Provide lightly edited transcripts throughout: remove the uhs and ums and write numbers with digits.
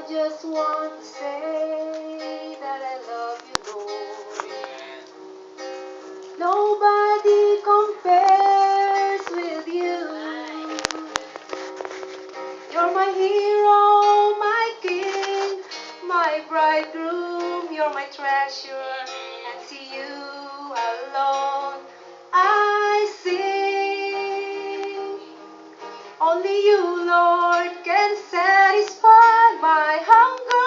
just want to say that I love you, Lord. Nobody compares with you. You're my hero, my king, my bridegroom. You're my treasure, and to you alone I sing. Only you, Lord, can satisfy my hunger.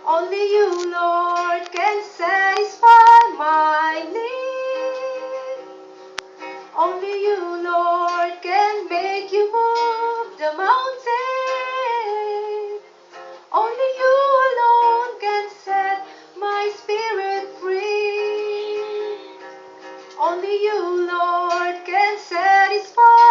Only you, Lord, can satisfy my need. Only you, Lord, can make you move the mountain. Only you alone can set my spirit free. Only you, Lord, can satisfy